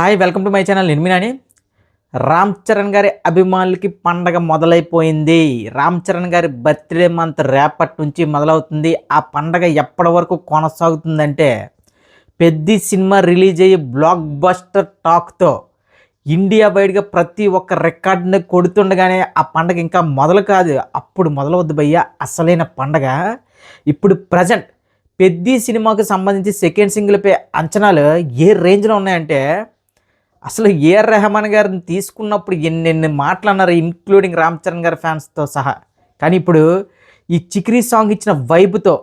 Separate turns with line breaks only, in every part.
Hi welcome to my channel నిర్మినాని. రామ్ చరణ్ గారి అభిమానులకి పండగ మొదలైపోయింది. రామ్ చరణ్ గారి బర్త్డే మంత్ రేపటి నుంచి మొదలవుతుంది. ఆ పండగ ఎప్పటి వరకు కొనసాగుతుందంటే పెద్ది సినిమా రిలీజ్ అయ్యి బ్లాక్ బస్టర్ టాక్తో ఇండియా బయటగా ప్రతి ఒక్క రికార్డుని కొడుతుండగానే ఆ పండగ ఇంకా మొదలు కాదు, అప్పుడు మొదలవద్దు భయ్య అసలైన పండగ. ఇప్పుడు ప్రజెంట్ పెద్ది సినిమాకు సంబంధించి సెకండ్ సింగిల్పై అంచనాలు ఏ రేంజ్లో ఉన్నాయంటే అసలు ఏఆర్ రెహమాన్ గారిని తీసుకున్నప్పుడు ఎన్నెన్ని మాటలు అన్నారు, ఇంక్లూడింగ్ రామ్ చరణ్ గారి ఫ్యాన్స్తో సహా. కానీ ఇప్పుడు ఈ చిక్రీ సాంగ్ ఇచ్చిన వైబ్తో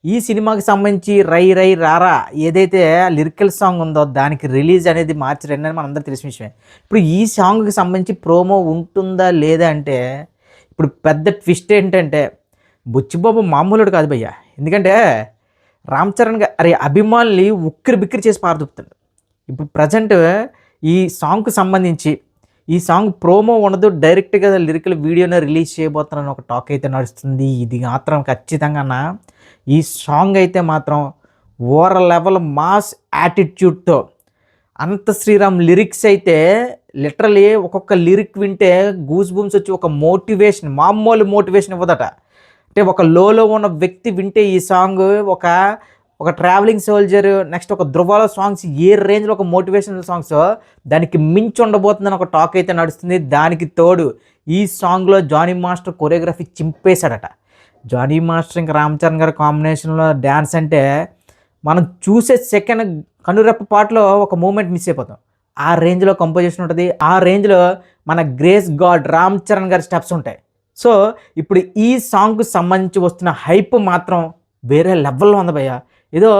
ఈ సినిమాకి సంబంధించి రై రై రారా ఏదైతే లిరికల్ సాంగ్ ఉందో దానికి రిలీజ్ అనేది మార్చి 2 అని మనందరూ తెలిసిన విషయమే. ఇప్పుడు ఈ సాంగ్కి సంబంధించి ప్రోమో ఉంటుందా లేదా అంటే ఇప్పుడు పెద్ద ట్విస్ట్ ఏంటంటే బుచ్చిబాబు మామూలుడు కాదు భయ్య. ఎందుకంటే రామ్ చరణ్ గారి అభిమానుల్ని ఉక్కిరి బిక్కిరి చేసి పారదూపుతాడు. ఇప్పుడు ప్రజెంట్ ఈ సాంగ్కి సంబంధించి ఈ సాంగ్ ప్రోమో ఉండదు, డైరెక్ట్గా లిరికల్ వీడియోనే రిలీజ్ చేయబోతున్నాను ఒక టాక్ అయితే నడుస్తుంది. ఇది మాత్రం ఖచ్చితంగా ఈ సాంగ్ అయితే మాత్రం ఓవర్ లెవెల్ మాస్ యాటిట్యూడ్తో అంత శ్రీరామ్ లిరిక్స్ అయితే లిటరలీ ఒక్కొక్క లిరిక్ వింటే గూస్ బూమ్స్ వచ్చి ఒక మోటివేషన్, మామూలు మోటివేషన్ ఇవ్వదట. అంటే ఒక లోలో ఉన్న వ్యక్తి వింటే ఈ సాంగ్ ఒక ట్రావెలింగ్ సోల్జర్, నెక్స్ట్ ఒక ధృవాల సాంగ్స్ ఏ రేంజ్లో ఒక మోటివేషనల్ సాంగ్స్ దానికి మించి ఉండబోతుందని ఒక టాక్ అయితే నడుస్తుంది. దానికి తోడు ఈ సాంగ్లో జానీ మాస్టర్ కొరియోగ్రఫీ చింపేశాడట. జానీ మాస్టర్ ఇంకా రామ్ చరణ్ గారి కాంబినేషన్లో డ్యాన్స్ అంటే మనం చూసే సెకండ్ కనురెప్ప పాటలో ఒక మూమెంట్ మిస్ అయిపోతాం. ఆ రేంజ్లో కంపోజిషన్ ఉంటుంది, ఆ రేంజ్లో మన గ్రేస్ గాడ్ రామ్ చరణ్ గారి స్టెప్స్ ఉంటాయి. సో ఇప్పుడు ఈ సాంగ్కు సంబంధించి వస్తున్న హైప్ మాత్రం వేరే లెవెల్లో ఉంది భయ్య. ఏదో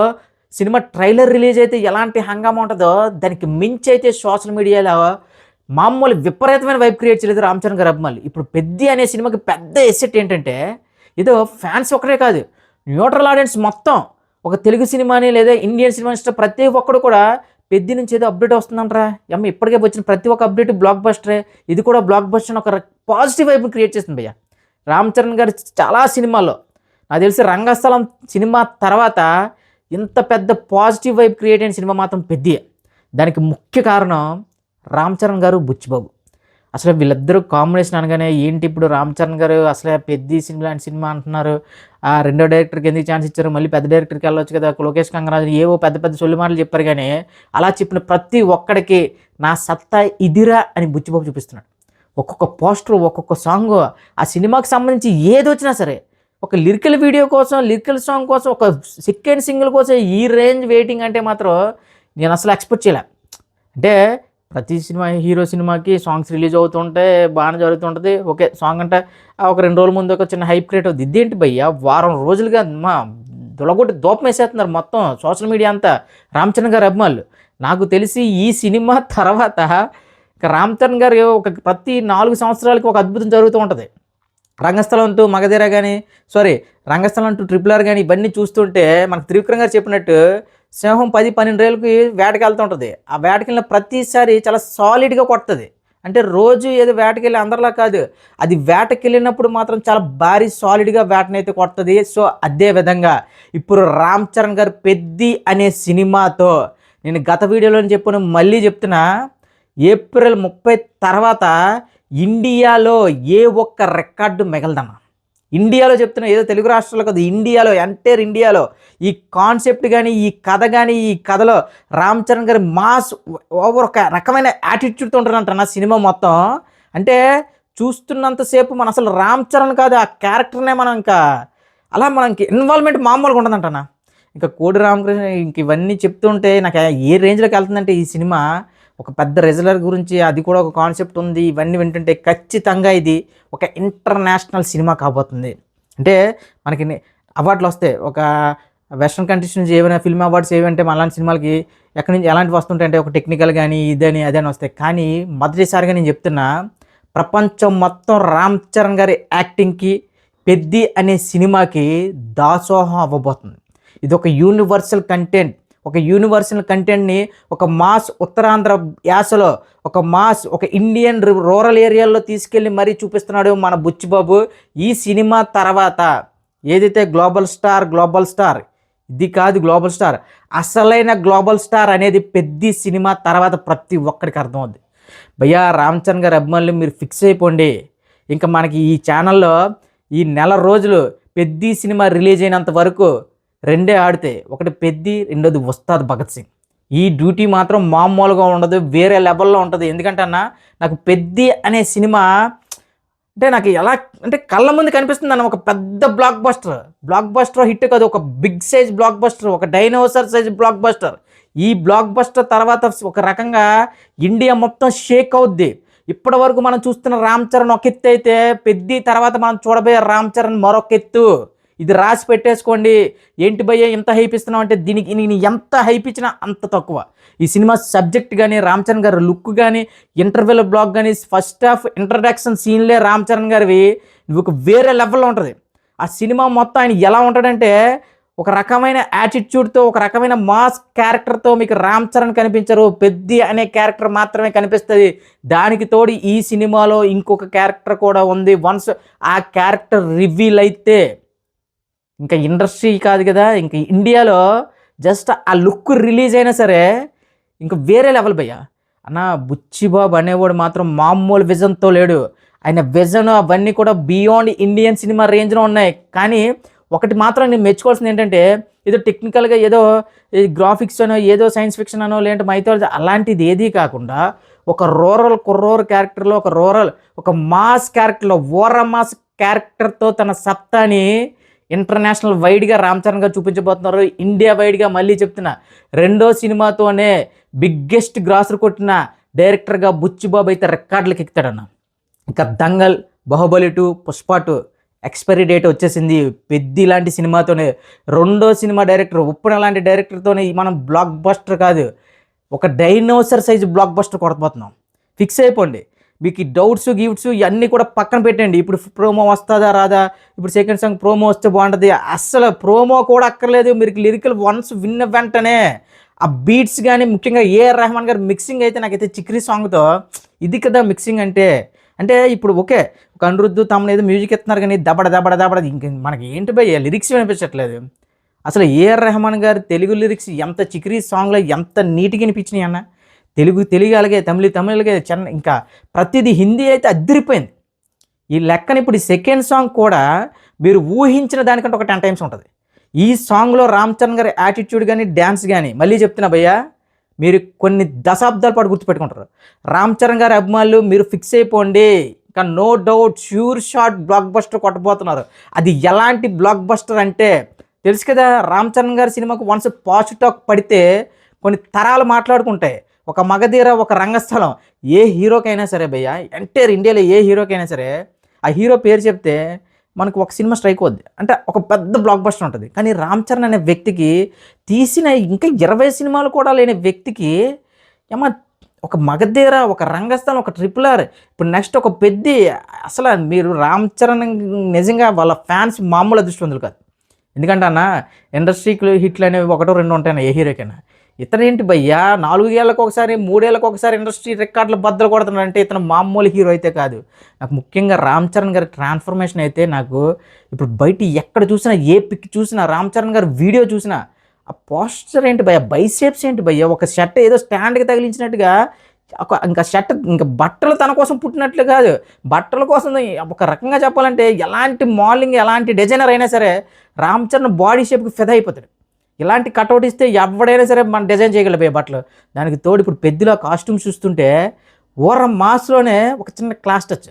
సినిమా ట్రైలర్ రిలీజ్ అయితే ఎలాంటి హంగామా ఉంటుందో దానికి మించి అయితే సోషల్ మీడియాలో మామూలు విపరీతమైన వైబ్ క్రియేట్ చేయలేదు రామ్ చరణ్ గారి అభిమానులు. ఇప్పుడు పెద్ది అనే సినిమాకి పెద్ద ఎసెట్ ఏంటంటే ఏదో ఫ్యాన్స్ ఒకటే కాదు, న్యూట్రల్ ఆడియన్స్ మొత్తం ఒక తెలుగు సినిమాని లేదా ఇండియన్ సినిమా ఇష్టం ప్రతి ఒక్కడు కూడా పెద్ది నుంచి ఏదో అప్డేట్ వస్తుందంటారా అమ్మ. ఇప్పటికే వచ్చిన ప్రతి ఒక్క అప్డేట్ బ్లాక్ బస్టరే, ఇది కూడా బ్లాక్ బస్టర్ ఒక పాజిటివ్ వైబ్ క్రియేట్ చేస్తుంది భయ్య. రామ్ చరణ్ గారు చాలా సినిమాల్లో నాకు తెలిసి రంగస్థలం సినిమా తర్వాత ఇంత పెద్ద పాజిటివ్ వైబ్ క్రియేట్ అయిన సినిమా మాత్రం పెద్దియే. దానికి ముఖ్య కారణం రామ్ చరణ్ గారు, బుచ్చిబాబు. అసలు వీళ్ళిద్దరూ కాంబినేషన్ అనగానే ఏంటి ఇప్పుడు రామ్ చరణ్ గారు అసలే పెద్ది సినిమా లాంటి సినిమా అంటున్నారు, ఆ రెండో డైరెక్టర్కి ఎందుకు ఛాన్స్ ఇచ్చారు, మళ్ళీ పెద్ద డైరెక్టర్కి వెళ్ళొచ్చు కదా, లోకేష్ కంగరాజు ఏవో పెద్ద పెద్ద సొల్లి మాటలు చెప్పారు. కానీ అలా చెప్పిన ప్రతి ఒక్కడికి నా సత్తా ఇదిరా అని బుచ్చిబాబు చూపిస్తున్నాడు. ఒక్కొక్క పోస్టర్, ఒక్కొక్క సాంగ్, ఆ సినిమాకి సంబంధించి ఏది వచ్చినా సరే ఒక లిరికల్ వీడియో కోసం, లిరికల్ సాంగ్ కోసం, ఒక సెకండ్ సింగిల్ కోసం ఈ రేంజ్ వెయిటింగ్ అంటే మాత్రం నేను అసలు ఎక్స్పెక్ట్ చేయలే. అంటే ప్రతి సినిమా హీరో సినిమాకి సాంగ్స్ రిలీజ్ అవుతుంటే బాగానే జరుగుతుంటుంది. ఓకే సాంగ్ అంటే ఒక 2 రోజుల ముందు ఒక చిన్న హైప్ క్రియేట్ అవుతుంది. ఇదేంటి భయ్య వారం రోజులుగా మా దొలగొట్టి దూపం వేసేస్తున్నారు మొత్తం సోషల్ మీడియా అంతా రామ్ చరణ్ గారి అభిమానులు. నాకు తెలిసి ఈ సినిమా తర్వాత రామ్ చరణ్ గారు ప్రతి 4 సంవత్సరాలకి ఒక అద్భుతం జరుగుతూ ఉంటుంది. రంగస్థలం అంటూ మగధీర కానీ రంగస్థలం అంటూ RRR కానీ ఇవన్నీ చూస్తుంటే మనకు త్రివిక్రమ్ గారు చెప్పినట్టు సింహం 10-12 ఏళ్ళకి వేటకి వెళ్తూ ఉంటుంది. ఆ వేటకి వెళ్ళిన ప్రతిసారి చాలా సాలిడ్గా కొడుతుంది. అంటే రోజు ఏదో వేటకి వెళ్ళి అందరిలా కాదు, అది వేటకి వెళ్ళినప్పుడు మాత్రం చాలా భారీ సాలిడ్గా వేటనైతే కొడుతుంది. సో అదే విధంగా ఇప్పుడు రామ్ చరణ్ గారు పెద్ది అనే సినిమాతో నేను గత వీడియోలో చెప్పాను, మళ్ళీ చెప్తున్నా, ఏప్రిల్ 30 తర్వాత ఇండియాలో ఏ ఒక్క రికార్డు మిగలదన్న. ఇండియాలో చెప్తున్నా, ఏదో తెలుగు రాష్ట్రాల్లో కాదు, ఇండియాలో ఎంటైర్ ఇండియాలో ఈ కాన్సెప్ట్ కానీ, ఈ కథ కానీ, ఈ కథలో రామ్ చరణ్ గారి మాస్ ఓవర్ ఒక రకమైన యాటిట్యూడ్తో ఉంటుందంట నా సినిమా మొత్తం. అంటే చూస్తున్నంతసేపు మనం అసలు రామ్ చరణ్ కాదు ఆ క్యారెక్టర్నే మనం ఇంకా అలా మనకి ఇన్వాల్వ్మెంట్ మామూలుగా ఉంటుందంటనా. ఇంకా కోడి రామకృష్ణ ఇంక ఇవన్నీ చెప్తుంటే నాకు ఏ రేంజ్లోకి వెళ్తుందంటే ఈ సినిమా ఒక పెద్ద రెజ్లర్ గురించి, అది కూడా ఒక కాన్సెప్ట్ ఉంది. ఇవన్నీ వింటుంటే ఖచ్చితంగా ఇది ఒక ఇంటర్నేషనల్ సినిమా కాబోతుంది. అంటే మనకి అవార్డులు వస్తాయి, ఒక వెస్ట్రన్ కంట్రీస్ నుంచి ఏమైనా ఫిల్మ్ అవార్డ్స్ ఏవంటే అలాంటి సినిమాలకి ఎక్కడి నుంచి ఎలాంటివి వస్తుంటాయంటే ఒక టెక్నికల్ కానీ ఇదని అదని వస్తాయి. కానీ మొదటిసారిగా నేను చెప్తున్నా, ప్రపంచం మొత్తం రామ్ చరణ్ గారి యాక్టింగ్కి పెద్ది అనే సినిమాకి దాసోహం అవ్వబోతుంది. ఇది ఒక యూనివర్సల్ కంటెంట్, ఒక యూనివర్సల్ కంటెంట్ని ఒక మాస్ ఉత్తరాంధ్ర యాసలో, ఒక మాస్ ఒక ఇండియన్ రూరల్ ఏరియాల్లో తీసుకెళ్ళి మరీ చూపిస్తున్నాడు మన బుచ్చిబాబు. ఈ సినిమా తర్వాత ఏదైతే గ్లోబల్ స్టార్ ఇది కాదు గ్లోబల్ స్టార్. అసలైన గ్లోబల్ స్టార్ అనేది పెద్ది సినిమా తర్వాత ప్రతి ఒక్కరికి అర్థమవుద్ది. భయ్యా రామ్ చరణ్ గారి అభిమానులు మీరు ఫిక్స్ అయిపోండి. ఇంకా మనకి ఈ ఛానల్లో ఈ నెల రోజులు పెద్ది సినిమా రిలీజ్ అయినంత వరకు రెండే ఆడితే, ఒకటి పెద్ది, రెండోది ఉస్తాద్ భగత్ సింగ్. ఈ డ్యూటీ మాత్రం మామూలుగా ఉండదు, వేరే లెవెల్లో ఉంటుంది. ఎందుకంటే అన్న నాకు పెద్ది అనే సినిమా అంటే నాకు ఎలా అంటే కళ్ళ ముందు కనిపిస్తుంది అన్న. ఒక పెద్ద బ్లాక్ బస్టర్ హిట్ కాదు, ఒక బిగ్ సైజ్ బ్లాక్ బస్టర్, ఒక డైనోసార్ సైజ్ బ్లాక్ బస్టర్. ఈ బ్లాక్ బస్టర్ తర్వాత ఒక రకంగా ఇండియా మొత్తం షేక్ అవుద్ది. ఇప్పటి వరకు మనం చూస్తున్న రామ్ చరణ్ ఒక ఎత్తు అయితే, పెద్ది తర్వాత మనం చూడబోయే రామ్ చరణ్ మరొక ఎత్తు. ఇది రాసి పెట్టేసుకోండి. ఏంటి భయ్య ఇంత హైప్ ఇస్తున్నావు అంటే, దీనికి నేను ఎంత హైప్ ఇచ్చినా అంత తక్కువ. ఈ సినిమా సబ్జెక్ట్ కానీ, రామ్ చరణ్ గారి లుక్ కానీ, ఇంటర్వెల్ బ్లాక్ కానీ, ఫస్ట్ హాఫ్ ఇంట్రడక్షన్ సీన్లే రామ్ చరణ్ గారివి ఒక వేరే లెవెల్లో ఉంటుంది. ఆ సినిమా మొత్తం ఆయన ఎలా ఉంటాడంటే, ఒక రకమైన యాటిట్యూడ్తో, ఒక రకమైన మాస్ క్యారెక్టర్తో మీకు రామ్ చరణ్ కనిపించరు, పెద్ది అనే క్యారెక్టర్ మాత్రమే కనిపిస్తుంది. దానికి తోడు ఈ సినిమాలో ఇంకొక క్యారెక్టర్ కూడా ఉంది. వన్స్ ఆ క్యారెక్టర్ రివీల్ అయితే ఇంకా ఇండస్ట్రీ కాదు కదా, ఇంకా ఇండియాలో జస్ట్ ఆ లుక్ రిలీజ్ అయినా సరే ఇంకా వేరే లెవెల్ భయ్య. అన్న బుచ్చిబాబు అనేవాడు మాత్రం మామూలు విజన్తో లేడు. ఆయన విజన్ అవన్నీ కూడా బియాండ్ ఇండియన్ సినిమా రేంజ్లో ఉన్నాయి. కానీ ఒకటి మాత్రం నేను మెచ్చుకోవాల్సింది ఏంటంటే, ఏదో టెక్నికల్గా ఏదో గ్రాఫిక్స్ అనో, ఏదో సైన్స్ ఫిక్షన్ అనో, లేదంటే మైథాలజీ అలాంటిది ఏదీ కాకుండా ఒక కుర్రోర్ క్యారెక్టర్లో, ఒక మాస్ క్యారెక్టర్లో, మాస్ క్యారెక్టర్తో తన సత్తాని ఇంటర్నేషనల్ వైడ్గా రామ్ చరణ్ గారు చూపించబోతున్నారు. ఇండియా వైడ్గా మళ్ళీ చెప్తున్నా, రెండో సినిమాతోనే బిగ్గెస్ట్ గ్రాసర్ కొట్టిన డైరెక్టర్గా బుచ్చిబాబు అయితే రికార్డులకు ఎక్కుతాడన్న. ఇంకా దంగల్, బాహుబలి 2, పుష్ప 2 ఎక్స్పైరీ డేట్ వచ్చేసింది. పెద్ది లాంటి సినిమాతోనే రెండో సినిమా డైరెక్టర్ ఉప్పున లాంటి డైరెక్టర్తోనే మనం బ్లాక్ బస్టర్ కాదు, ఒక డైనోసర్ సైజు బ్లాక్ బస్టర్ కొడబోతున్నాం. ఫిక్స్ అయిపోండి. మీకు ఈ డౌట్స్ గిఫ్ట్స్ ఇవన్నీ కూడా పక్కన పెట్టండి. ఇప్పుడు ప్రోమో వస్తుందా రాదా, ఇప్పుడు సెకండ్ సాంగ్ ప్రోమో వస్తే బాగుంటుంది, అస్సలు ప్రోమో కూడా అక్కర్లేదు. మీరు లిరికల్ వన్స్ విన్న వెంటనే ఆ బీట్స్ కానీ, ముఖ్యంగా ఏఆర్ రెహమాన్ గారు మిక్సింగ్ అయితే నాకైతే చిక్రీ సాంగ్తో ఇది కదా మిక్సింగ్ అంటే. అంటే ఇప్పుడు ఓకే, ఒక అనిరుద్ధు తమను ఏదో మ్యూజిక్ ఎత్తున్నారు కానీ దబడ ఇంక మనకి ఏంటి భయ్య లిరిక్స్ వినిపించట్లేదు. అసలు ఏఆర్ రెహమాన్ గారు తెలుగు లిరిక్స్ ఎంత చిక్రీ సాంగ్లో ఎంత నీట్గా వినిపించినాయి అన్న. తెలుగు అలాగే, తమిళగే ఇంకా ప్రతిదీ. హిందీ అయితే అదిరిపోయింది. ఈ లెక్కన ఇప్పుడు ఈ సెకండ్ సాంగ్ కూడా మీరు ఊహించిన దానికంటే ఒక 10 టైమ్స్ ఉంటుంది. ఈ సాంగ్లో రామ్ చరణ్ గారి యాటిట్యూడ్ కానీ, డ్యాన్స్ కానీ, మళ్ళీ చెప్తున్నా భయ్యా, మీరు కొన్ని దశాబ్దాల పాటు గుర్తుపెట్టుకుంటారు. రామ్ చరణ్ గారి అభిమానులు మీరు ఫిక్స్ అయిపోండి. ఇంకా no doubt sure shot blockbuster కొట్టబోతున్నారు. అది ఎలాంటి బ్లాక్ బస్టర్ అంటే తెలుసు కదా, రామ్ చరణ్ గారి సినిమాకు వన్స్ పాజిటివ్ టాక్ పడితే కొన్ని తరాలు మాట్లాడుకుంటాయి. ఒక మగధీర, ఒక రంగస్థలం, ఏ హీరోకైనా సరే భయ్య, ఎంటైర్ ఇండియాలో ఏ హీరోకైనా సరే ఆ హీరో పేరు చెప్తే మనకు ఒక సినిమా స్ట్రైక్ అవుద్ది, అంటే ఒక పెద్ద బ్లాక్ బస్టర్ ఉంటుంది. కానీ రామ్ చరణ్ అనే వ్యక్తికి తీసిన ఇంకా 20 సినిమాలు కూడా లేని వ్యక్తికి ఏమో ఒక మగధీర, ఒక రంగస్థలం, ఒక RRR, ఇప్పుడు నెక్స్ట్ ఒక పెద్ది. అసలు మీరు రామ్ చరణ్ నిజంగా వాళ్ళ ఫ్యాన్స్ మామూలు అదృష్టవంతులు కాదు. ఎందుకంటే అన్న ఇండస్ట్రీకి హిట్లు అనేవి 1-2 ఉంటాయి ఏ హీరోకైనా. ఇతను ఏంటి భయ్యా 4 ఏళ్ళకు ఒకసారి 3 ఏళ్ళకు ఒకసారి ఇండస్ట్రీ రికార్డులు బద్దలు కొడుతున్నాడంటే ఇతను మామూలు హీరో అయితే కాదు. నాకు ముఖ్యంగా రామ్ చరణ్ గారి ట్రాన్స్ఫర్మేషన్ అయితే నాకు ఇప్పుడు బయట ఎక్కడ చూసినా, ఏ పిక్ చూసినా, రామ్ చరణ్ గారి వీడియో చూసినా ఆ పోస్టర్ ఏంటి భయ్యా, బైసెప్స్ ఏంటి భయ్యా, ఒక షర్ట్ ఏదో స్టాండ్కి తగిలించినట్టుగా, ఇంకా షర్ట్ ఇంకా బట్టలు తన కోసం పుట్టినట్లు కాదు, బట్టల కోసం ఒక రకంగా చెప్పాలంటే ఎలాంటి మోడలింగ్, ఎలాంటి డిజైనర్ అయినా సరే రామ్ చరణ్ బాడీ షేప్కి ఫెద అయిపోతాడు. ఇలాంటి కట్అవుట్ ఇస్తే ఎవడైనా సరే మనం డిజైన్ చేయగలిపోయే బట్టలు. దానికి తోడు ఇప్పుడు పెద్దలో కాస్ట్యూమ్స్ చూస్తుంటే మాస్లోనే ఒక చిన్న క్లాస్ టచ్,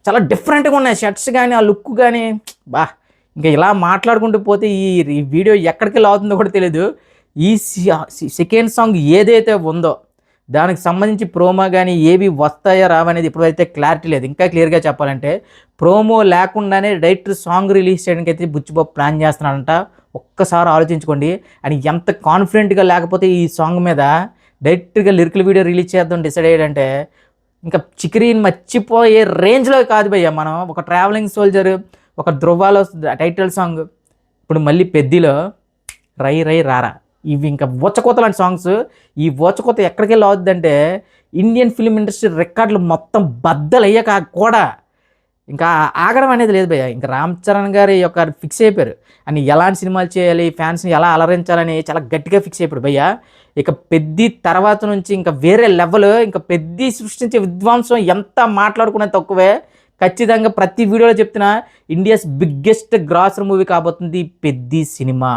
చాలా డిఫరెంట్గా ఉన్నాయి షర్ట్స్ కానీ, ఆ లుక్ కానీ. ఇంకా ఇలా మాట్లాడుకుంటూ పోతే ఈ వీడియో ఎక్కడికి అవుతుందో కూడా తెలియదు. ఈ సెకండ్ సాంగ్ ఏదైతే ఉందో దానికి సంబంధించి ప్రోమో కానీ ఏవి వస్తాయో రావనేది ఇప్పుడైతే క్లారిటీ లేదు. ఇంకా క్లియర్గా చెప్పాలంటే ప్రోమో లేకుండానే డైరెక్ట్ సాంగ్ రిలీజ్ చేయడానికి అయితే బుచ్చిబాబు ప్లాన్ చేస్తున్నాడంట. ఒక్కసారి ఆలోచించుకోండి. అని ఎంత కాన్ఫిడెంట్గా లేకపోతే ఈ సాంగ్ మీద డైరెక్ట్గా లిరికల్ వీడియో రిలీజ్ చేద్దాం డిసైడ్ అయ్యాడంటే ఇంకా చిక్రీని మర్చిపోయే రేంజ్లో కాదు భయ్య. మనం ఒక ట్రావెలింగ్ సోల్జర్, ఒక ధ్రువాలో టైటిల్ సాంగ్, ఇప్పుడు మళ్ళీ పెద్దిలో రై రై రారా, ఇవి ఇంకా ఓచకోత లాంటి సాంగ్స్. ఈ ఓచకోత ఎక్కడికి వెళ్ళి అవుతుందంటే ఇండియన్ ఫిల్మ్ ఇండస్ట్రీ రికార్డులు మొత్తం బద్దలయ్యాక కూడా ఇంకా ఆగడం అనేది లేదు భయ్య. ఇంకా రామ్ చరణ్ గారి యొక్క ఫిక్స్ అయిపోయారు అని ఎలాంటి సినిమాలు చేయాలి, ఫ్యాన్స్ని ఎలా అలరించాలని చాలా గట్టిగా ఫిక్స్ అయిపోయాడు భయ్య. ఇక పెద్ది తర్వాత నుంచి ఇంకా వేరే లెవెల్, ఇంకా పెద్ది సృష్టించే విధ్వంసం ఎంత మాట్లాడుకునే తక్కువే. ఖచ్చితంగా ప్రతి వీడియోలో చెప్తున్నా, ఇండియాస్ బిగ్గెస్ట్ గ్రాసర్ మూవీ కాబోతుంది పెద్ది సినిమా.